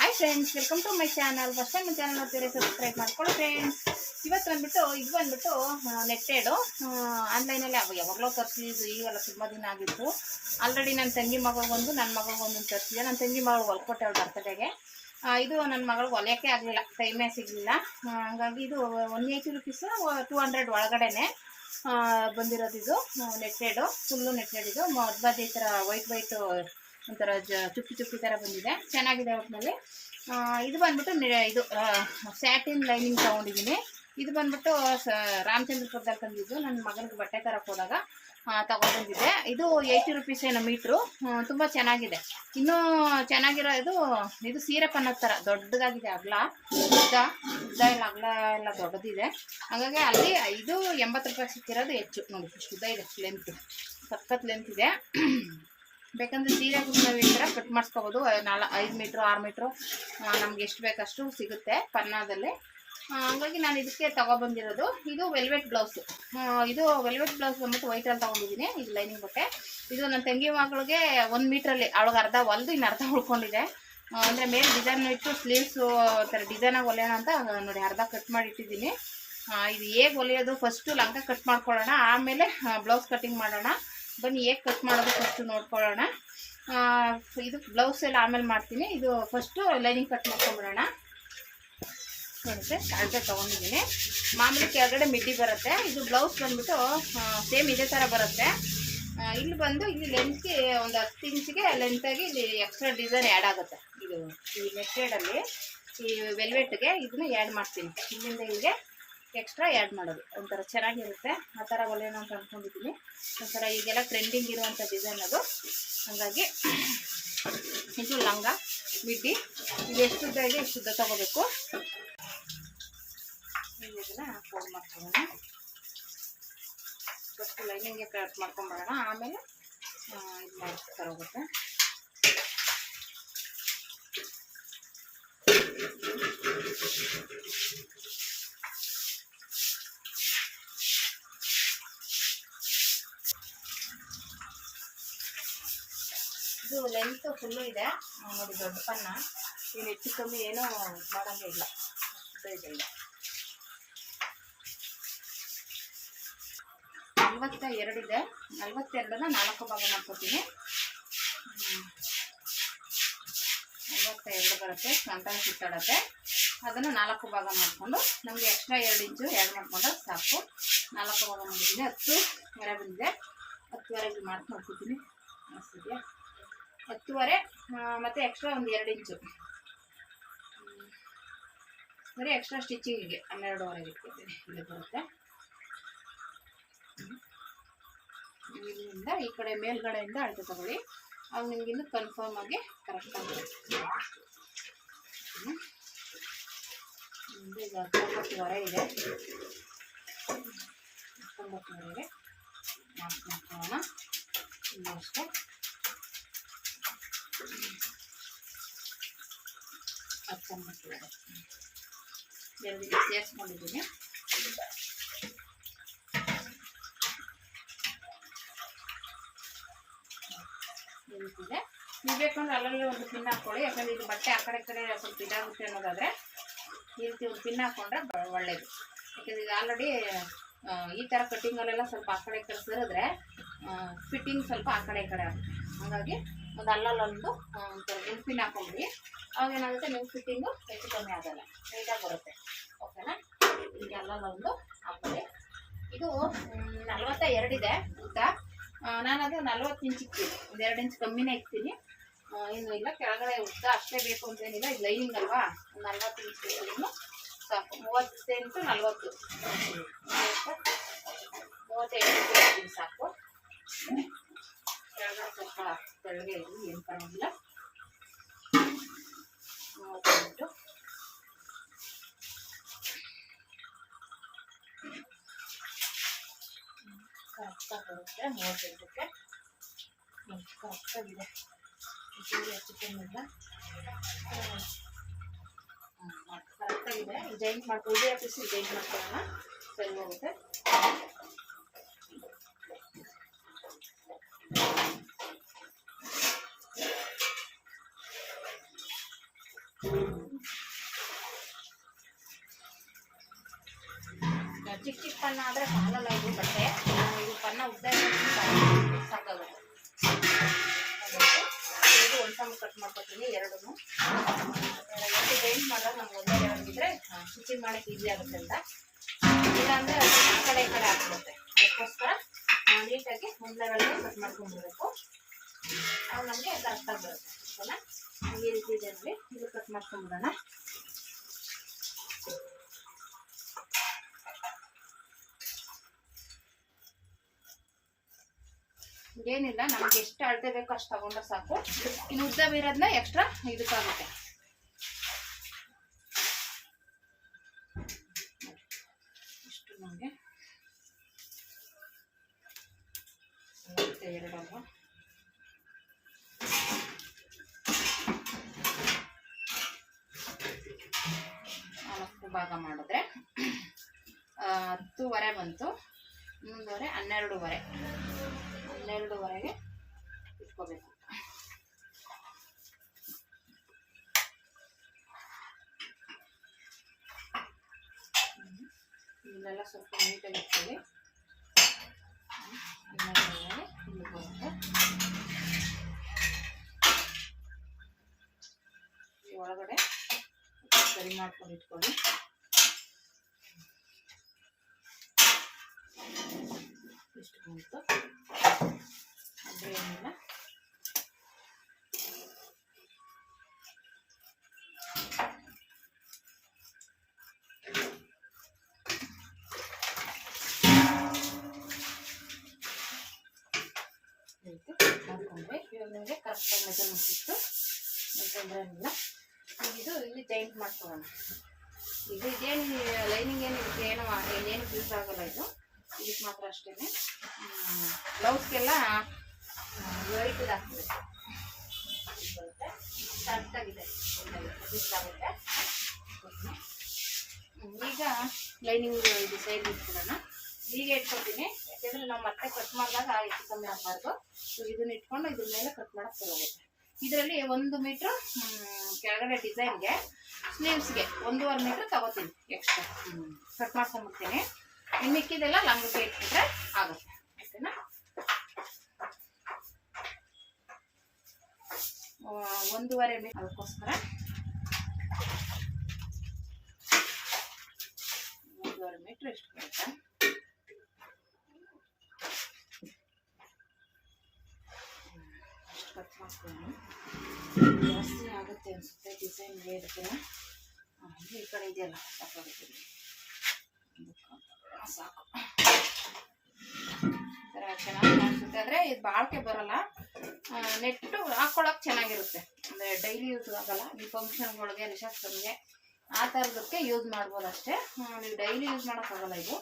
Hi friends, welcome to my channel. First time channel ನೋಡ್ತೀರಿ subscribe ಮಾಡ್ಕೊಳ್ಳಿ friends. ಇವತ್ತು ಬಂದ್ಬಿಟ್ಟು ನೆಟ್ಟೆಡು ಆನ್ಲೈನಲ್ಲಿ ಯಾವಾಗಲೋ ತರಿಸಿದ್ದು, ಈಗೆಲ್ಲ ತುಂಬ ದಿನ ಆಗಿತ್ತು. ಆಲ್ರೆಡಿ ನನ್ನ ತಂಗಿ ಮಗಳಿಗೊಂದು ನನ್ನ ಮಗಳಿಗೊಂದು ತರಿಸಿದೆ. ನನ್ನ ತಂಗಿ ಮಗಳು ಹೊಲ್ಕೊಟ್ಟೆ ಅವಳು ಬರ್ತಡೆಗೆ. ಇದು ನನ್ನ ಮಗಳಿಗೆ ಹೊಲಿಯೋಕ್ಕೆ ಆಗಲಿಲ್ಲ, ಟೈಮೇ ಸಿಗಲಿಲ್ಲ. ಹಾಗಾಗಿ ಇದು 180 ರುಪೀಸು, 200 ಒಳಗಡೆನೆ ಬಂದಿರೋದು. ಇದು ನೆಟ್ಟೆಡು, ಫುಲ್ಲು ನೆಟ್ಟೆಡ್. ಇದು ಮಧ್ಬದಿ ಈ ಥರ ವೈಟ್ ಒಂಥರ ಚುಕ್ಕಿ ಥರ ಬಂದಿದೆ, ಚೆನ್ನಾಗಿದೆ ಒಟ್ಟಿನಲ್ಲಿ. ಇದು ಬಂದ್ಬಿಟ್ಟು ಇದು ಸ್ಯಾಟಿನ್ ಲೈನಿಂಗ್ ತೊಗೊಂಡಿದ್ದೀನಿ. ಇದು ಬಂದ್ಬಿಟ್ಟು ರಾಮಚಂದ್ರಪುರದಲ್ಲಿ ತಂದಿದ್ದು, ನನ್ನ ಮಗನಿಗೆ ಬಟ್ಟೆ ತರಕ್ಕೆ ಹೋದಾಗ ತಗೊಂಡ್ಬಂದಿದ್ದೆ. ಇದು 80 ರುಪೀಸ್ ಏನೋ ಮೀಟ್ರು. ತುಂಬ ಚೆನ್ನಾಗಿದೆ. ಇನ್ನೂ ಚೆನ್ನಾಗಿರೋ ಇದು ಸೀರೆ ಅನ್ನೋ ಥರ ದೊಡ್ಡದಾಗಿದೆ. ಉದ್ದ ಎಲ್ಲ ಎಲ್ಲ ದೊಡ್ಡದಿದೆ. ಹಾಗಾಗಿ ಅಲ್ಲಿ ಇದು 80 ರೂಪಾಯಿ ಸಿಕ್ಕಿರೋದು ಹೆಚ್ಚು. ನೋಡಿ ಇಷ್ಟು ಉದ್ದ ಇದೆ, ಲೆಂತ್ ಸಖತ್ ಲೆಂತ್ ಇದೆ. ಬೇಕಂದರೆ ಸೀರೆಗೂ ನಾವು ಈ ಥರ ಕಟ್ ಮಾಡಿಸ್ಕೋಬೋದು. 5 ಮೀಟ್ರು 6 ಮೀಟ್ರು ನಮ್ಗೆ ಎಷ್ಟು ಬೇಕಷ್ಟು ಸಿಗುತ್ತೆ ಪನ್ನಾದಲ್ಲಿ. ಹಾಗಾಗಿ ನಾನು ಇದಕ್ಕೆ ತೊಗೊಬಂದಿರೋದು. ಇದು ವೆಲ್ವೆಟ್ ಬ್ಲೌಸು. ಇದು ವೆಲ್ವೆಟ್ ಬ್ಲೌಸ್ ಬಂದ್ಬಿಟ್ಟು ವೈಟಲ್ಲಿ ತೊಗೊಂಡಿದ್ದೀನಿ. ಇದು ಲೈನಿಂಗ್ ಬಟ್ಟೆ. ಇದು ನನ್ನ ತಂಗಿ ಮಗಳಿಗೆ 1 ಮೀಟ್ರಲ್ಲಿ ಅವಳಿಗೆ ಅರ್ಧ ಹೊಲ್ದು ಇನ್ನು ಅರ್ಧ ಉಳ್ಕೊಂಡಿದೆ. ಅಂದರೆ ಮೇಲೆ ಡಿಸೈನ್ ಇಟ್ಟು ಸ್ಲೀವ್ಸು ಥರ ಡಿಸೈನಾಗಿ ಹೊಲಿಯೋಣ ಅಂತ ನೋಡಿ ಅರ್ಧ ಕಟ್ ಮಾಡಿ ಇಟ್ಟಿದ್ದೀನಿ. ಇದು ಹೇಗೆ ಹೊಲಿಯೋದು, ಫಸ್ಟು ಲಂಗ ಕಟ್ ಮಾಡ್ಕೊಳ್ಳೋಣ, ಆಮೇಲೆ ಬ್ಲೌಸ್ ಕಟ್ಟಿಂಗ್ ಮಾಡೋಣ. ಬನ್ನಿ ಹೇಗೆ ಕಟ್ ಮಾಡೋದು ಫಸ್ಟು ನೋಡ್ಕೊಳ್ಳೋಣ. ಇದು ಬ್ಲೌಸ್ ಎಲ್ಲ ಆಮೇಲೆ ಮಾಡ್ತೀನಿ. ಇದು ಫಸ್ಟು ಲೈನಿಂಗ್ ಕಟ್ ಮಾಡ್ಕೊಂಬಿಡೋಣ. ನೋಡಿದ್ರೆ ಅಳತೆ ತೊಗೊಂಡಿದ್ದೀನಿ. ಮಾಮೂಲಿ ಕೆಳಗಡೆ ಮಿಡ್ಡಿ ಬರುತ್ತೆ. ಇದು ಬ್ಲೌಸ್ ಬಂದ್ಬಿಟ್ಟು ಸೇಮ್ ಇದೇ ಥರ ಬರುತ್ತೆ. ಇಲ್ಲಿ ಲೆಂತ್ಗೆ ಒಂದು 10 ಇಂಚಿಗೆ ಲೆಂತಾಗಿ ಇಲ್ಲಿ ಎಕ್ಸ್ಟ್ರಾ ಡಿಸೈನ್ ಆ್ಯಡ್ ಆಗುತ್ತೆ. ಇದು ಈ ನೆಟ್ಟೆಡಲ್ಲಿ ಈ ವೆಲ್ವೆಟ್ಗೆ ಇದನ್ನ ಆ್ಯಡ್ ಮಾಡ್ತೀನಿ. ಇಲ್ಲಿಂದ ಇಲ್ಲಿಗೆ ಎಕ್ಸ್ಟ್ರಾ ಆ್ಯಡ್ ಮಾಡೋದು ಒಂಥರ ಚೆನ್ನಾಗಿರುತ್ತೆ. ಆ ಥರ ಹೊಲಿಯೋಣ ಅಂತ ಅಂದ್ಕೊಂಡಿದ್ದೀನಿ. ಒಂಥರ ಈಗೆಲ್ಲ ಟ್ರೆಂಡಿಂಗ್ ಇರುವಂಥ ಡಿಸೈನ್ ಅದು. ಹಾಗಾಗಿ ಇದು ಲಂಗ ಮಿಡ್ಡಿ. ಇದು ಎಷ್ಟು ಉದ್ದ ಇದೆ ಇಷ್ಟು ಉದ್ದ ತೊಗೋಬೇಕು. ಇದನ್ನು ಫೋಲ್ಡ್ ಮಾಡ್ಕೊಳ್ಳೋಣ. ಫಸ್ಟ್ ಲೈನಿಂಗ್ಗೆ ಕಟ್ ಮಾಡ್ಕೊಂಬರೋಣ, ಆಮೇಲೆ ಇದು ಮಾಡ್ತಾರೆ ಹೋಗುತ್ತೆ. ಇದು ಲೆಂತ್ ಫುಲ್ಲು ಇದೆ ನೋಡಿ, ದೊಡ್ಡ ಪನ್ನ. ಏನು ಹೆಚ್ಚು ಕಮ್ಮಿ ಏನೂ ಮಾಡೋಂಗೆ ಇಲ್ಲ, ಅಷ್ಟು ಇದೆ. 42 ಇದೆ. 42ನ 4 ಭಾಗ ಮಾಡ್ಕೊತೀನಿ. 42 ಬರುತ್ತೆ, ಸಂತಾನ ಸುತ್ತಾಡುತ್ತೆ. ಅದನ್ನು 4 ಭಾಗ ಮಾಡಿಕೊಂಡು ನಮಗೆ ಎಕ್ಸ್ಟ್ರಾ 2 ಇಂಚು ಆ್ಯಡ್ ಮಾಡಿಕೊಂಡ್ರೆ ಸಾಕು. 4 ಭಾಗ ಮಾಡಿದ್ದೀನಿ. 10ವರೆ ಬಂದಿದೆ. 10ವರೆಗೆ ಮಾಡ್ಕೊತೀನಿ ಅನಿಸ್ತಿದೆಯಾ. 10ವರೆ ಮತ್ತು ಎಕ್ಸ್ಟ್ರಾ ಒಂದು 2 ಇಂಚು ಬರೀ ಎಕ್ಸ್ಟ್ರಾ ಸ್ಟಿಚಿಂಗಿಗೆ 12ವರೆಗೆ ಇಟ್ಕೊತೀನಿ. ಇಲ್ಲಿ ಬರುತ್ತೆ. ಇಲ್ಲಿಂದ ಈ ಕಡೆ ಮೇಲ್ಗಡೆಯಿಂದ ಅಳತೆ ತಗೊಳ್ಳಿ. ಅವಾಗ ನಿಮ್ಗೆ ಇನ್ನೂ ಕನ್ಫರ್ಮ್ ಆಗಿ ಕರೆಕ್ಟಾಗಿ ಈಗ 19ವರೆ ಇದೆ. 19ವರೆಗೆ ಮಾಡ್ಕೊಳ್ಳೋಣ. ಇನ್ನೂ ಅಷ್ಟೇ. ಎರಡಿಗೆ ಸೇರಿಸ್ಕೊಂಡಿದ್ದೀನಿ. ಇದೆ. ನೀವು ಬೇಕಂದ್ರೆ ಅಲ್ಲಲ್ಲಿ ಒಂದು ಪಿನ್ ಹಾಕ್ಕೊಳ್ಳಿ. ಯಾಕಂದರೆ ಇದು ಬಟ್ಟೆ ಆ ಕಡೆ ಸ್ವಲ್ಪ ಇದಾಗುತ್ತೆ ಅನ್ನೋದಾದರೆ ಈ ರೀತಿ ಒಂದು ಪಿನ್ ಹಾಕ್ಕೊಂಡ್ರೆ ಒಳ್ಳೆಯದು. ಯಾಕೆಂದರೆ ಇದು ಆಲ್ರೆಡಿ ಈ ಥರ ಕಟ್ಟಿಂಗಲ್ಲೆಲ್ಲ ಸ್ವಲ್ಪ ಆ ಕಡೆ ಸರಿದ್ರೆ ಫಿಟ್ಟಿಂಗ್ ಸ್ವಲ್ಪ ಆ ಕಡೆ ಆಗುತ್ತೆ. ಹಾಗಾಗಿ ಒಂದು ಅಲ್ಲಲ್ಲೊಂದು ಪಿನ್ ಹಾಕೊಂಡ್ರಿ. ಅವಾಗ ಏನಾಗುತ್ತೆ, ನೀವು ಫಿಟ್ಟಿಂಗು ಹೆಚ್ಚು ಕಮ್ಮಿ ಆಗೋಲ್ಲ, ನೀಟಾಗಿ ಬರುತ್ತೆ. ಓಕೆನಾ. ಈಗ ಅಲ್ಲಲ್ಲೊಂದು ಹಾಕೊಳ್ಳಿ. ಇದು 42 ಇದೆ ಉದ್ದ. ನಾನು ಅದು 40 ಇಂಚ್ ಇಕ್ತೀನಿ. ಒಂದು 2 ಇಂಚ್ ಕಮ್ಮಿನೇ ಇಕ್ತೀನಿ. ಇನ್ನೂ ಇಲ್ಲ, ಕೆಳಗಡೆ ಉದ್ದ ಅಷ್ಟೇ ಬೇಕು ಅಂತೇನಿಲ್ಲ. ಇದು ಲೈನಿಂಗ್ ಅಲ್ವಾ, 40 ಇಂಚ್ ಇನ್ನು ಸಾಕು. 38 40 35 ಸಾಕು. ಕೆಳಗಡೆ ಸ್ವಲ್ಪ ತೆಳಗೆ ಇರಲಿ, ಏನು ಕಾಣೋದಿಲ್ಲ. 38 ಕರೆಕ್ಟಾಗಿ ಬರುತ್ತೆ. 38ಕ್ಕೆ ಕರೆಕ್ಟಾಗಿದೆ. ಸೀರೆ ಹೆಚ್ಚು ಕಮ್ಮಿಲ್ಲ, ಕರೆಕ್ಟಾಗಿದೆ. ಜಾಯಿಂಟ್ ಮಾಡ್ಕೊಂಡು ಇದೇ ಪೀಸ್ ಜಾಯಿಂಟ್ ಮಾಡ್ಕೊಳ್ಳೋಣ, ಸರಿ ಹೋಗುತ್ತೆ. ಚಿಕ್ಕ ಚಿಕ್ಕ ಪನ್ನ ಆದರೆ ಸಾಲಲ್ಲ ಇದು ಬಟ್ಟೆ. ಇದು ಪನ್ನ ಉದ್ದ ಸಾಕಾಗುತ್ತೆ. ಇದು ಒಂದು ಸಮ ಕಟ್ ಮಾಡ್ಕೊತೀನಿ ಎರಡೂ. ಎರಡು ಜೈಂಟ್ ಮಾಡಿದಾಗ ನಮ್ಗೆ ಒಂದೇ ಲೆವೆಲ್ಗಿದ್ರೆ ಸ್ಟಿಚಿಂಗ್ ಮಾಡೋಕ್ಕೆ ಈಸಿ ಆಗುತ್ತೆ ಅಂತ. ಇಲ್ಲಾಂದರೆ ಆ ಕಡೆ ಈ ಕಡೆ ಹಾಕ್ಬಿಡುತ್ತೆ. ಅದಕ್ಕೋಸ್ಕರ ನೀಟಾಗಿ ಒಂದು ಲೆವೆಲ್ಗೆ ಕಟ್ ಮಾಡ್ಕೊಂಡ್ಬಿಡ್ಬೇಕು. ಅವು ನಮಗೆ ಕರೆಕ್ಟಾಗಿ ಬರುತ್ತೆ. ಓಕೆನಾ? ಈ ರೀತಿ ಇದೆ ನೋಡಿ. ಇದು ಕಟ್ ಮಾಡ್ಕೊಂಡ್ಬಿಡೋಣ. ಏನಿಲ್ಲ, ನಮ್ಗೆ ಎಷ್ಟು ಅಳತೆ ಬೇಕೋ ಅಷ್ಟು ತಗೊಂಡ್ರೆ ಸಾಕು. ಇನ್ನು ಉದ್ದ ಬೀರೋದನ್ನ ಎಕ್ಸ್ಟ್ರಾ ಇದಕ್ಕಾಗುತ್ತೆ. ಇಷ್ಟು ನಮಗೆ 2 ಅಲ್ವಾ. ನಾಲ್ಕು ಭಾಗ ಮಾಡಿದ್ರೆ 10:15 ಬಂತು. ಇನ್ನೊಂದುವರೆ 12:15. 12:15ಗೆ ಇಟ್ಕೋಬೇಕು. ಇಲ್ಲೆಲ್ಲ ಸ್ವಲ್ಪ ನೀಟಾಗಿ ಇಟ್ಕೊಳ್ಳಿ. 12:15ಗೆ ಇಲ್ಲಿ ಬರುತ್ತೆ. ಈ ಒಳಗಡೆ ಸರಿ ಮಾಡ್ಕೊಂಡು ಇಟ್ಕೊಳ್ಳಿ. ಇಷ್ಟು ಬಂತು ಅಂದರೆ ಏನಿಲ್ಲ. ಮಾಡ್ಕೊಂಡ್ರೆ ಇವಾಗ ನಿಮಗೆ ಕರೆಕ್ಟಾಗಿ ಮೆಜರ್ಮೆಂಟ್ ಸಿಕ್ತು. ಯಾಕಂದರೆ ಏನಿಲ್ಲ. ಇದು ಇಲ್ಲಿ ಜೈಂಟ್ ಮಾಡ್ಕೊಳ್ಳೋಣ. ಇದೇನು ಲೈನಿಂಗ್ ಏನು ಇದಕ್ಕೆ ಏನು ಯೂಸ್ ಆಗಲ್ಲ. ಇದಕ್ಕೆ ಮಾತ್ರ ಅಷ್ಟೇ. ಬ್ಲೌಸ್ಗೆಲ್ಲ ವೈಟ್ ಹಾಕಬೇಕು. ಕರೆಕ್ಟಾಗಿದೆ, ಇಷ್ಟ ಆಗುತ್ತೆ. ಈಗ ಲೈನಿಂಗ್ ಇದು ಸೈಡ್ ಇಟ್ಕೊಳ್ಳೋಣ. ಹೀಗೆ ಇಟ್ಕೊತೀನಿ, ಯಾಕೆಂದರೆ ನಾವು ಮತ್ತೆ ಕಟ್ ಮಾಡಿದಾಗ ಹೆಚ್ಚು ಕಮ್ಮಿ ಆಗಬಾರ್ದು. ಇದನ್ನ ಇಟ್ಕೊಂಡು ಇದ್ರ ಮೇಲೆ ಕಟ್ ಮಾಡೋಕ್ಕೆ ಹೋಗುತ್ತೆ. ಇದರಲ್ಲಿ 1 ಮೀಟ್ರ್ ಕೆಳಗಡೆ ಡಿಸೈನ್ಗೆ, ಸ್ಲೀವ್ಸ್ಗೆ 1.5 ಮೀಟ್ರ್ ತಗೋತೀನಿ ಎಕ್ಸ್ಟ್ರಾ. ಕಟ್ ಮಾಡ್ಕೊಂಡ್ಬಿಡ್ತೀನಿ. ಇನ್ನು ಮಿಕ್ಕಿದೆಲ್ಲ ಲಂಗಕ್ಕೆ ಇಟ್ಬಿಟ್ರೆ ಆಗುತ್ತೆ. ಓಕೆನಾ? 1.5 ಮೀಟ್ರ್. ಅದಕ್ಕೋಸ್ಕರ 1.5 ಮೀಟ್ರ್ ಎಷ್ಟು ಬರುತ್ತೆ. ಅಷ್ಟು ಕಟ್ ಮಾಡ್ತೀನಿ. ಜಾಸ್ತಿ ಆಗುತ್ತೆ ಅನಿಸುತ್ತೆ ಡಿಸೈನ್ಗೆ. ಇದಕ್ಕೆ ಈ ಕಡೆ ಇದೆಯಲ್ಲ ಸಾಕಾಗುತ್ತೆ. ಸಾಕು. ಈ ಥರ ಚೆನ್ನಾಗಿ ಕಾಣಿಸುತ್ತೆ. ಆದರೆ ಇದು ಬಾಳ್ಕೆ ಬರಲ್ಲ. ನೆಟ್ಟು ಹಾಕ್ಕೊಳಕ್ಕೆ ಚೆನ್ನಾಗಿರುತ್ತೆ. ಅಂದರೆ ಡೈಲಿ ಯೂಸ್ ಆಗಲ್ಲ. ಈ ಫಂಕ್ಷನ್ಗಳಿಗೆ, ರಿಸೆಪ್ಷನ್ಗೆ ಆ ಥರದಕ್ಕೆ ಯೂಸ್ ಮಾಡ್ಬೋದು ಅಷ್ಟೇ. ನೀವು ಡೈಲಿ ಯೂಸ್ ಮಾಡೋಕ್ಕಾಗಲ್ಲ. ಇದು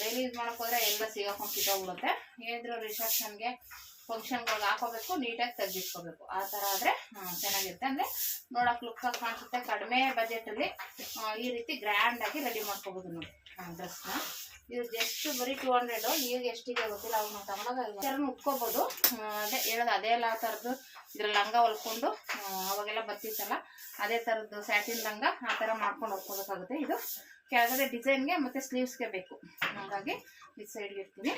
ಡೈಲಿ ಯೂಸ್ ಮಾಡೋಕ್ಕೆ ಹೋದರೆ ಎಲ್ಲ ಸಿಗೋಕೊಂಡು ಕಿತ್ತೋಗ್ಬಿಡುತ್ತೆ. ಏನಾದರೂ ರಿಸೆಪ್ಷನ್ಗೆ, ಫಂಕ್ಷನ್ಗಳಿಗೆ ಹಾಕೋಬೇಕು, ನೀಟಾಗಿ ತೆಗೆದಿಟ್ಕೋಬೇಕು. ಆ ಥರ ಆದರೆ ಚೆನ್ನಾಗಿರುತ್ತೆ. ಅಂದರೆ ನೋಡೋಕೆ ಲುಕ್ಕಾಗಿ ಕಾಣಿಸುತ್ತೆ. ಕಡಿಮೆ ಬಜೆಟಲ್ಲಿ ಈ ರೀತಿ ಗ್ರ್ಯಾಂಡಾಗಿ ರೆಡಿ ಮಾಡ್ಕೋಬೋದು ನೋಡಿ ಡ್ರೆಸ್ನ. ಇದು ಜಸ್ಟ್ ಬರೀ 200. ಈಗ ಎಷ್ಟಿದೆ ಗೊತ್ತಿಲ್ಲ. ಅವಾಗ ನಾವು ತಗೊಂಡಾಗ ಥರ ಉಟ್ಕೋಬೋದು. ಅದೇ ಹೇಳೋದು, ಅದೇ ಎಲ್ಲ ಥರದ್ದು ಇದ್ರಲ್ಲಿ ಲಂಗ ಹೊಲ್ಕೊಂಡು ಅವಾಗೆಲ್ಲ ಬರ್ತಿತ್ತಲ್ಲ, ಅದೇ ಥರದ್ದು ಸ್ಯಾಟಿನ್ ಲಂಗ ಆ ಥರ ಮಾಡ್ಕೊಂಡು ಹೊಲ್ಕೋಬೇಕಾಗುತ್ತೆ. ಇದು ಕೆಳಗಡೆ ಡಿಸೈನ್ಗೆ ಮತ್ತು ಸ್ಲೀವ್ಸ್ಗೆ ಬೇಕು. ಹಾಗಾಗಿ ಇದು ಸೈಡ್ಗೆ ಇರ್ತೀನಿ.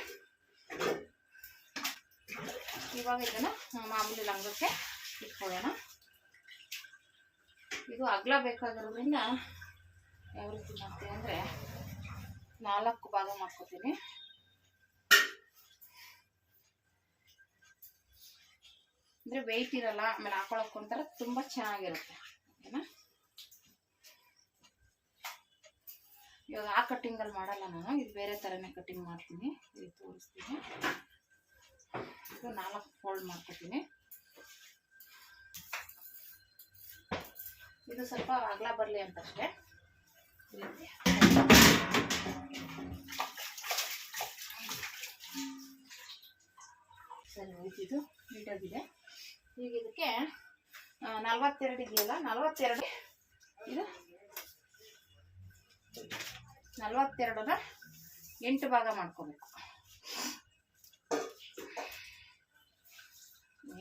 ಇವಾಗ ಇದನ್ನು ಮಾಮೂಲಿ ಲಂಗಕ್ಕೆ ಇಟ್ಕೊಳ್ಳೋಣ. ಇದು ಅಗಲ ಬೇಕಾಗಿರೋದ್ರಿಂದ ಯಾವ ರೀತಿ ಮಾಡ್ತೀನಿ ಅಂದರೆ 4 ಭಾಗ ಮಾಡ್ಕೊತೀನಿ. ಅಂದರೆ ವೆಯ್ಟ್ ಇರಲ್ಲ, ಆಮೇಲೆ ಹಾಕೊಳಕ್ಕೆ ಒಂಥರ ತುಂಬ ಚೆನ್ನಾಗಿರುತ್ತೆ. ಓಕೆನಾ? ಇವಾಗ ಆ ಕಟ್ಟಿಂಗಲ್ಲಿ ಮಾಡಲ್ಲ ನಾನು. ಇದು ಬೇರೆ ಥರನೇ ಕಟ್ಟಿಂಗ್ ಮಾಡ್ತೀನಿ. ಇದು ತೋರಿಸ್ತೀನಿ. ಇದು 4 ಫೋಲ್ಡ್ ಮಾಡ್ಕೊತೀನಿ. ಇದು ಸ್ವಲ್ಪ ಅಗಲ ಬರಲಿ ಅಂತಷ್ಟೇ. ಸರಿ ಹೋಯ್ತು. ಇದು ನೀಟಾಗಿದೆ. ಈಗ ಇದಕ್ಕೆ 42 ಇದೆಯಲ್ಲ, 42 ಇದು 42ನ 8 ಭಾಗ ಮಾಡ್ಕೋಬೇಕು.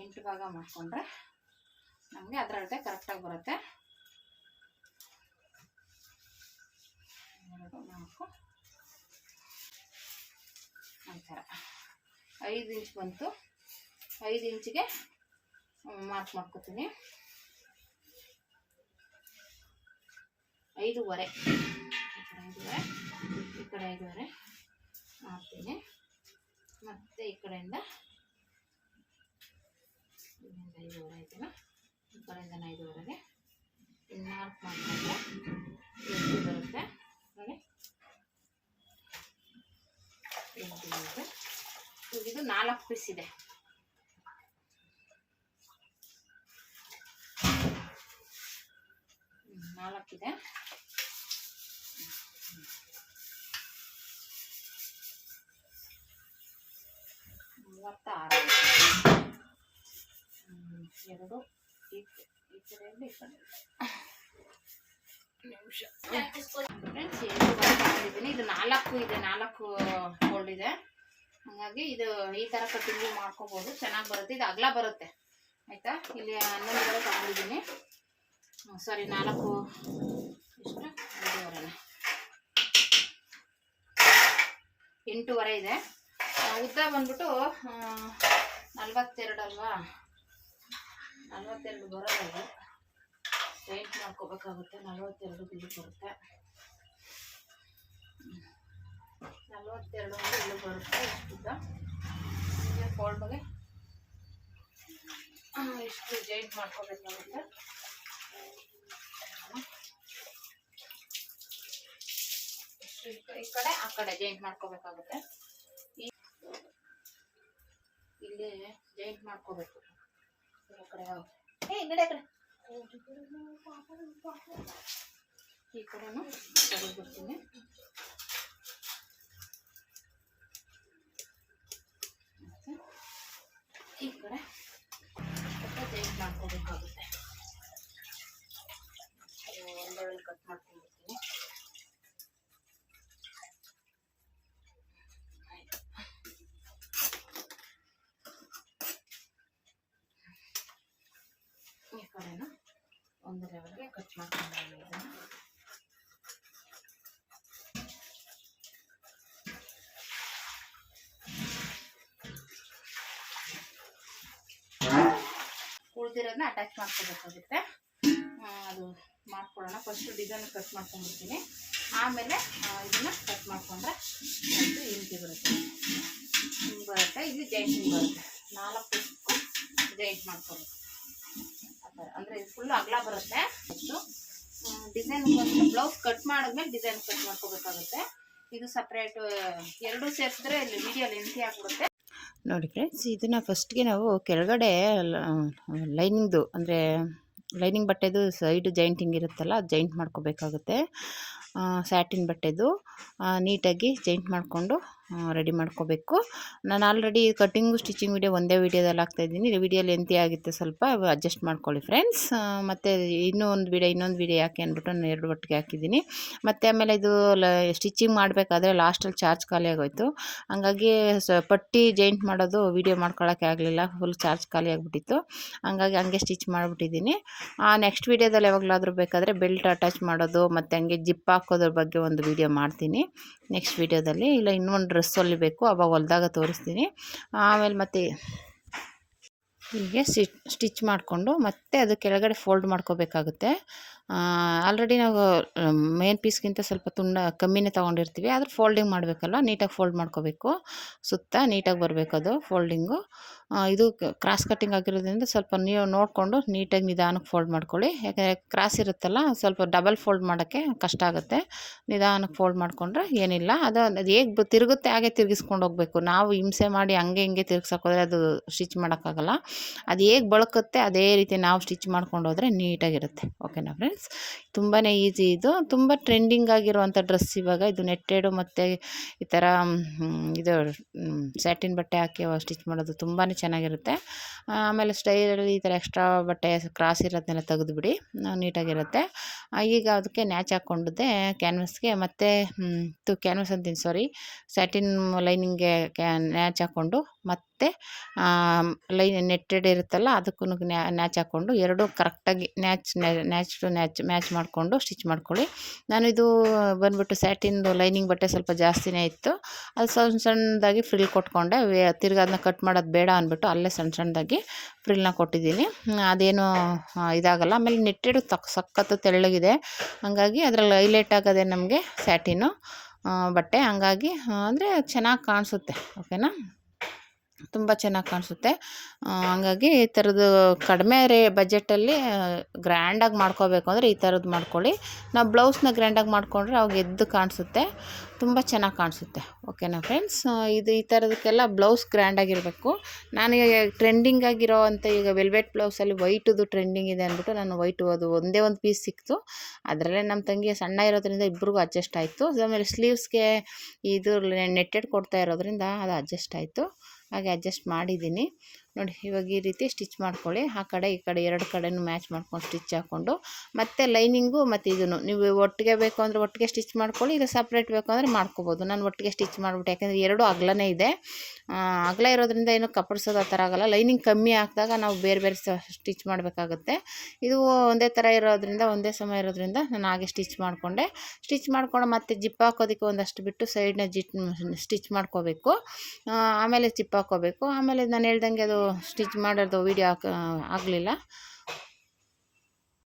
8 ಭಾಗ ಮಾಡಿಕೊಂಡ್ರೆ ನಮಗೆ ಅದರ ಅಳತೆ ಕರೆಕ್ಟಾಗಿ ಬರುತ್ತೆ. 4 ಈ ಥರ 5 ಇಂಚ್ ಬಂತು. 5 ಇಂಚಿಗೆ ಮಾರ್ಕ್ ಮಾಡ್ಕೊತೀನಿ. 5.5 ಈ ಕಡೆ 5.5 ಮಾಡ್ತೀನಿ. ಮತ್ತು ಈ ಕಡೆಯಿಂದ 5.5 ಆಯ್ತಲ್ಲ, ಈ ಕಡೆಯಿಂದ 5.5ಗೆ ಇನ್ನು ಮಾರ್ಕ್ ಮಾಡಿಕೊಂಡ್ರೆ 8 ಬರುತ್ತೆ ನೋಡಿ. 8 ಬರುತ್ತೆ. ಇದು 4 ಪೀಸ್ ಇದೆ. ನಾಲ್ಕಿದೆ. 36 2 ಈ ಕಡೆ ನಿಮಿಷ ಫ್ರೆಂಡ್ಸ್. 8 ಮಾಡಿದ್ದೀನಿ. ಇದು 4 ಇದೆ, 4 ಫೋಲ್ಡ್ ಇದೆ. ಹಾಗಾಗಿ ಇದು ಈ ಥರ ಕಟ್ಟಿಂಗ್ ಮಾಡ್ಕೋಬೋದು, ಚೆನ್ನಾಗಿ ಬರುತ್ತೆ. ಇದು ಅಗಲ ಬರುತ್ತೆ ಆಯಿತಾ. ಇಲ್ಲಿ 11 ತಗೊಂಡಿದ್ದೀನಿ. ಸಾರಿ 4 ಎಷ್ಟು 8.5 ಇದೆ. ಉದ್ದ ಬಂದ್ಬಿಟ್ಟು 42 ಅಲ್ವಾ, 42 ಬರೋಲ್ಲ. ಜಾಯಿಂಟ್ ಮಾಡ್ಕೋಬೇಕಾಗುತ್ತೆ. 42 ಇಲ್ಲಿ ಬರುತ್ತೆ. 42 ಇಲ್ಲಿ ಬರುತ್ತೆ. ಎಷ್ಟು ಉದ್ದ ಫೋಲ್ಡ್ಗೆ ಎಷ್ಟು ಜಾಯಿಂಟ್ ಮಾಡ್ಕೋಬೇಕಾಗುತ್ತೆ. ಈ ಕಡೆ ಆ ಕಡೆ ಜಾಯಿಂಟ್ ಮಾಡ್ಕೋಬೇಕಾಗುತ್ತೆ. ಇಲ್ಲಿ ಜಾಯಿಂಟ್ ಮಾಡ್ಕೋಬೇಕು. ಈ ಕಡೆ ನಡೆ ಕಡೆ ಈ ಕಡೆನೂ ತೆಗೆದ್ಬಿಡ್ತೀನಿ. ಈ ಕಡೆ ಜಾಯಿಂಟ್ ಮಾಡ್ಕೋಬೇಕಾಗುತ್ತೆ. ಒಂದೊಳಗೆ ಕಟ್ ಮಾಡ್ಕೊಂಡ್ಬಿಡ್ತೀನಿ. ಈ ಕಡೆನೂ ಒಂದು ಲೆವೆಲ್ಗೆ ಕಟ್ ಮಾಡ್ಕೊಂಡು ಉಳಿದಿರೋದನ್ನ ಅಟ್ಯಾಚ್ ಮಾಡ್ಕೋಬೇಕಾಗುತ್ತೆ. ಅದು ಮಾಡ್ಕೊಳ್ಳೋಣ. ಫಸ್ಟ್ ಡಿಸೈನ್ ಕಟ್ ಮಾಡ್ಕೊಂಡ್ಬಿಡ್ತೀನಿ, ಆಮೇಲೆ ಇದನ್ನು ಕಟ್ ಮಾಡಿಕೊಂಡ್ರೆ ಅದು ಹಿಂಗೆ ಬರುತ್ತೆ. ಹಿಂಗೆ ಬರುತ್ತೆ. ಇದು ಜಾಯಿಂಟಿಂಗ್ ಬರುತ್ತೆ. 4 ಪೀಸ್ಗೂ ಜಾಯಿಂಟ್ ಮಾಡ್ಕೋಬೇಕು ಆ ಥರ. ಅಂದರೆ ಇದು ಫುಲ್ಲು ಅಗಲ ಬರುತ್ತೆ. ಇಷ್ಟು ಡಿಸೈನ್ ಬ್ಲೌಸ್ ಕಟ್ ಮಾಡಿದ್ಮೇಲೆ ಡಿಸೈನ್ ಕಟ್ ಮಾಡ್ಕೋಬೇಕಾಗುತ್ತೆ. ಇದು ಸಪ್ರೇಟ್. ಎರಡೂ ಸೇರಿಸಿದ್ರೆ ಇಲ್ಲಿ ವಿಡಿಯೋ ಲೆಂತಿ ಆಗಿಬಿಡುತ್ತೆ ನೋಡಿ ಫ್ರೆಂಡ್ಸ್. ಇದನ್ನು ಫಸ್ಟ್ಗೆ ನಾವು ಕೆಳಗಡೆ ಲೈನಿಂಗ್ದು ಅಂದರೆ ಲೈನಿಂಗ್ ಬಟ್ಟೆದು ಸೈಡ್ ಜಾಯಿಂಟಿಂಗ್ ಇರುತ್ತಲ್ಲ, ಅದು ಜಾಯಿಂಟ್ ಮಾಡ್ಕೋಬೇಕಾಗುತ್ತೆ. ಸ್ಯಾಟಿನ್ ಬಟ್ಟೆದು ನೀಟಾಗಿ ಜಾಯಿಂಟ್ ಮಾಡಿಕೊಂಡು ರೆಡಿ ಮಾಡ್ಕೋಬೇಕು. ನಾನು ಆಲ್ರೆಡಿ ಕಟ್ಟಿಂಗು ಸ್ಟಿಚಿಂಗ್ ವಿಡಿಯೋ ಒಂದೇ ವೀಡಿಯೋದಲ್ಲಿ ಹಾಕ್ತಾಯಿದ್ದೀನಿ. ವಿಡಿಯೋ ಲೆಂತಿ ಆಗುತ್ತೆ, ಸ್ವಲ್ಪ ಅಡ್ಜಸ್ಟ್ ಮಾಡ್ಕೊಳ್ಳಿ ಫ್ರೆಂಡ್ಸ್. ಮತ್ತು ಇನ್ನೊಂದು ವಿಡಿಯೋ ಯಾಕೆ ಅಂದ್ಬಿಟ್ಟು ನಾನು 2 ಒಟ್ಟಿಗೆ ಹಾಕಿದ್ದೀನಿ. ಮತ್ತು ಆಮೇಲೆ ಇದು ಸ್ಟಿಚಿಂಗ್ ಮಾಡಬೇಕಾದ್ರೆ ಲಾಸ್ಟಲ್ಲಿ ಚಾರ್ಜ್ ಖಾಲಿ ಆಗೋಯ್ತು. ಹಂಗಾಗಿ ಪಟ್ಟಿ ಜಾಯಿಂಟ್ ಮಾಡೋದು ವಿಡಿಯೋ ಮಾಡ್ಕೊಳ್ಳೋಕ್ಕೆ ಆಗಲಿಲ್ಲ, ಫುಲ್ ಚಾರ್ಜ್ ಖಾಲಿ ಆಗಿಬಿಟ್ಟಿತ್ತು. ಹಂಗಾಗಿ ಹಂಗೆ ಸ್ಟಿಚ್ ಮಾಡಿಬಿಟ್ಟಿದ್ದೀನಿ. ನೆಕ್ಸ್ಟ್ ವೀಡಿಯೋದಲ್ಲಿ ಯಾವಾಗಲಾದರೂ ಬೇಕಾದರೆ ಬೆಲ್ಟ್ ಅಟ್ಯಾಚ್ ಮಾಡೋದು ಮತ್ತು ಹಂಗೆ ಜಿಪ್ ಹಾಕೋದ್ರ ಬಗ್ಗೆ ಒಂದು ವಿಡಿಯೋ ಮಾಡ್ತೀನಿ ನೆಕ್ಸ್ಟ್ ವೀಡಿಯೋದಲ್ಲಿ. ಇಲ್ಲ ಇನ್ನೊಂದು ಡ್ರೆಸ್ ಹೊಲಿಬೇಕು, ಅವಾಗ ಹೊಲಿದಾಗ ತೋರಿಸ್ತೀನಿ. ಆಮೇಲೆ ಮತ್ತೆ ಹೀಗೆ ಸ್ಟಿಚ್ ಮಾಡಿಕೊಂಡು ಮತ್ತೆ ಅದು ಕೆಳಗಡೆ ಫೋಲ್ಡ್ ಮಾಡ್ಕೋಬೇಕಾಗುತ್ತೆ. ಆಲ್ರೆಡಿ ನಾವು ಮೇನ್ ಪೀಸ್ಗಿಂತ ಸ್ವಲ್ಪ ಕಮ್ಮಿನೇ ತೊಗೊಂಡಿರ್ತೀವಿ, ಆದರೆ ಫೋಲ್ಡಿಂಗ್ ಮಾಡಬೇಕಲ್ಲ, ನೀಟಾಗಿ ಫೋಲ್ಡ್ ಮಾಡ್ಕೋಬೇಕು. ಸುತ್ತ ನೀಟಾಗಿ ಬರಬೇಕು ಅದು ಫೋಲ್ಡಿಂಗು. ಇದು ಕ್ರಾಸ್ ಕಟ್ಟಿಂಗ್ ಆಗಿರೋದ್ರಿಂದ ಸ್ವಲ್ಪ ನೀವು ನೋಡಿಕೊಂಡು ನೀಟಾಗಿ ನಿಧಾನಕ್ಕೆ ಫೋಲ್ಡ್ ಮಾಡ್ಕೊಳ್ಳಿ. ಯಾಕಂದರೆ ಕ್ರಾಸ್ ಇರುತ್ತಲ್ಲ, ಸ್ವಲ್ಪ ಡಬಲ್ ಫೋಲ್ಡ್ ಮಾಡೋಕ್ಕೆ ಕಷ್ಟ ಆಗುತ್ತೆ. ನಿಧಾನಕ್ಕೆ ಫೋಲ್ಡ್ ಮಾಡಿಕೊಂಡ್ರೆ ಏನಿಲ್ಲ. ಅದು ಹೇಗೆ ತಿರುಗುತ್ತೆ ಹಾಗೆ ತಿರುಗಿಸ್ಕೊಂಡು ಹೋಗಬೇಕು. ನಾವು ಹಿಂಸೆ ಮಾಡಿ ಹಂಗೆ ಹಿಂಗೆ ತಿರುಗ್ಸೋಕೋದ್ರೆ ಅದು ಸ್ಟಿಚ್ ಮಾಡೋಕ್ಕಾಗಲ್ಲ. ಅದು ಹೇಗೆ ಬಳಕುತ್ತೆ ಅದೇ ರೀತಿ ನಾವು ಸ್ಟಿಚ್ ಮಾಡ್ಕೊಂಡು ಹೋದರೆ ನೀಟಾಗಿರುತ್ತೆ. ಓಕೆನಾ ಫ್ರೆಂಡ್ಸ್? ತುಂಬಾ ಈಸಿ. ಇದು ತುಂಬ ಟ್ರೆಂಡಿಂಗ್ ಆಗಿರುವಂಥ ಡ್ರೆಸ್ ಇವಾಗ. ಇದು ನೆಟ್ಟೆಡು ಮತ್ತು ಈ ಥರ ಇದು ಸ್ಯಾಟಿನ್ ಬಟ್ಟೆ ಹಾಕಿ ಸ್ಟಿಚ್ ಮಾಡೋದು ತುಂಬಾ ಚೆನ್ನಾಗಿರುತ್ತೆ. ಆಮೇಲೆ ಸ್ಟೈಲಲ್ಲಿ ಈ ಥರ ಎಕ್ಸ್ಟ್ರಾ ಬಟ್ಟೆ ಕ್ರಾಸ್ ಇರೋದನ್ನೆಲ್ಲ ತೆಗೆದುಬಿಡಿ, ನೀಟಾಗಿರುತ್ತೆ. ಈಗ ಅದಕ್ಕೆ ನ್ಯಾಚ್ ಹಾಕ್ಕೊಂಡಿದ್ದೆ ಕ್ಯಾನ್ವಸ್ಗೆ, ಮತ್ತು ಕ್ಯಾನ್ವಸ್ ಅಂತೀನಿ ಸಾರಿ, ಸ್ಯಾಟಿನ್ ಲೈನಿಂಗ್ಗೆ ನ್ಯಾಚ್ ಹಾಕ್ಕೊಂಡು, ಮತ್ತು ನೆಟ್ಟೆಡ್ ಇರುತ್ತಲ್ಲ ಅದಕ್ಕೂ ನ್ಯಾಚ್ ಹಾಕ್ಕೊಂಡು ಎರಡು ಕರೆಕ್ಟಾಗಿ ನ್ಯಾಚ್ ಟು ಮ್ಯಾಚ್ ಮಾಡಿಕೊಂಡು ಸ್ಟಿಚ್ ಮಾಡ್ಕೊಳ್ಳಿ. ನಾನು ಇದು ಬಂದ್ಬಿಟ್ಟು ಸ್ಯಾಟಿನ್ದು ಲೈನಿಂಗ್ ಬಟ್ಟೆ ಸ್ವಲ್ಪ ಜಾಸ್ತಿನೇ ಇತ್ತು, ಅದು ಸಣ್ಣದಾಗಿ ಫ್ರಿಲ್ ಕೊಟ್ಕೊಂಡೆ. ತಿರ್ಗಿ ಅದನ್ನ ಕಟ್ ಮಾಡೋದು ಬೇಡ ಅಂದ್ಬಿಟ್ಟು ಅಲ್ಲೇ ಸಣ್ಣದಾಗಿ ಫ್ರಿಲ್ನ ಕೊಟ್ಟಿದ್ದೀನಿ. ಅದೇನು ಇದಾಗಲ್ಲ. ಆಮೇಲೆ ನೆಟ್ಟೆಡು ಸಖತ್ತು ತೆಳ್ಳಗಿದೆ, ಹಾಗಾಗಿ ಅದರಲ್ಲಿ ಹೈಲೈಟ್ ಆಗೋದೇ ನಮಗೆ ಸ್ಯಾಟಿನು ಬಟ್ಟೆ. ಹಂಗಾಗಿ ಅಂದರೆ ಚೆನ್ನಾಗಿ ಕಾಣಿಸುತ್ತೆ. ಓಕೆನಾ, ತುಂಬ ಚೆನ್ನಾಗಿ ಕಾಣಿಸುತ್ತೆ. ಹಂಗಾಗಿ ಈ ಥರದ್ದು ಕಡಿಮೆ ಬಜೆಟಲ್ಲಿ ಗ್ರ್ಯಾಂಡಾಗಿ ಮಾಡ್ಕೋಬೇಕು ಅಂದರೆ ಈ ಥರದ್ದು ಮಾಡ್ಕೊಳ್ಳಿ. ನಾವು ಬ್ಲೌಸ್ನ ಗ್ರ್ಯಾಂಡಾಗಿ ಮಾಡಿಕೊಂಡ್ರೆ ಅವಾಗ ಎದ್ದು ಕಾಣಿಸುತ್ತೆ, ತುಂಬ ಚೆನ್ನಾಗಿ ಕಾಣಿಸುತ್ತೆ. ಓಕೆನಾ ಫ್ರೆಂಡ್ಸ್, ಇದು ಈ ಥರದಕ್ಕೆಲ್ಲ ಬ್ಲೌಸ್ ಗ್ರ್ಯಾಂಡಾಗಿರಬೇಕು. ನಾನು ಟ್ರೆಂಡಿಂಗ್ ಆಗಿರೋ ಅಂಥ ಈಗ ವೆಲ್ವೆಟ್ ಬ್ಲೌಸಲ್ಲಿ ವೈಟುದು ಟ್ರೆಂಡಿಂಗ್ ಇದೆ ಅಂದ್ಬಿಟ್ಟು ನಾನು ವೈಟು ಅದು ಒಂದೇ ಒಂದು ಪೀಸ್ ಸಿಕ್ತು. ಅದರಲ್ಲೇ ನಮ್ಮ ತಂಗಿ ಸಣ್ಣ ಇರೋದ್ರಿಂದ ಇಬ್ರಿಗೂ ಅಡ್ಜಸ್ಟ್ ಆಯಿತು. ಆಮೇಲೆ ಸ್ಲೀವ್ಸ್ಗೆ ಇದು ನೆಟ್ಟೆಡ್ ಕೊಡ್ತಾ ಇರೋದ್ರಿಂದ ಅದು ಅಡ್ಜಸ್ಟ್ ಆಯಿತು, ಹಾಗೆ ಅಡ್ಜಸ್ಟ್ ಮಾಡಿದ್ದೀನಿ. ನೋಡಿ, ಇವಾಗ ಈ ರೀತಿ ಸ್ಟಿಚ್ ಮಾಡ್ಕೊಳ್ಳಿ. ಆ ಕಡೆ ಈ ಕಡೆ ಎರಡು ಕಡೆನೂ ಮ್ಯಾಚ್ ಮಾಡ್ಕೊಂಡು ಸ್ಟಿಚ್ ಹಾಕ್ಕೊಂಡು, ಮತ್ತು ಲೈನಿಂಗು ಮತ್ತು ಇದನ್ನು ನೀವು ಒಟ್ಟಿಗೆ ಬೇಕು ಅಂದರೆ ಒಟ್ಟಿಗೆ ಸ್ಟಿಚ್ ಮಾಡ್ಕೊಳ್ಳಿ, ಇಲ್ಲ ಸಪ್ರೇಟ್ ಬೇಕು ಅಂದರೆ ಮಾಡ್ಕೋಬೋದು. ನಾನು ಒಟ್ಟಿಗೆ ಸ್ಟಿಚ್ ಮಾಡಿಬಿಟ್ಟು, ಯಾಕೆಂದರೆ ಎರಡು ಅಗಲನೇ ಇದೆ, ಅಗಲ ಇರೋದ್ರಿಂದ ಏನು ಕಪ್ಪಡಿಸೋದು ಆ ಥರ ಆಗೋಲ್ಲ. ಲೈನಿಂಗ್ ಕಮ್ಮಿ ಹಾಕಿದಾಗ ನಾವು ಬೇರೆ ಬೇರೆ ಸ್ಟಿಚ್ ಮಾಡಬೇಕಾಗುತ್ತೆ. ಇದು ಒಂದೇ ಥರ ಇರೋದ್ರಿಂದ, ಒಂದೇ ಸಮಯ ಇರೋದ್ರಿಂದ ನಾನು ಹಾಗೆ ಸ್ಟಿಚ್ ಮಾಡಿಕೊಂಡೆ. ಸ್ಟಿಚ್ ಮಾಡ್ಕೊಂಡು ಮತ್ತೆ ಜಿಪ್ ಹಾಕೋದಕ್ಕೆ ಒಂದಷ್ಟು ಬಿಟ್ಟು ಸೈಡ್ನ ಸ್ಟಿಚ್ ಮಾಡ್ಕೋಬೇಕು, ಆಮೇಲೆ ಜಿಪ್ ಹಾಕ್ಕೋಬೇಕು. ಆಮೇಲೆ ನಾನು ಹೇಳ್ದಂಗೆ ಅದು ಸ್ಟಿಚ್ ಮಾಡೋದು ವೀಡಿಯೋ ಆಗಲಿಲ್ಲ.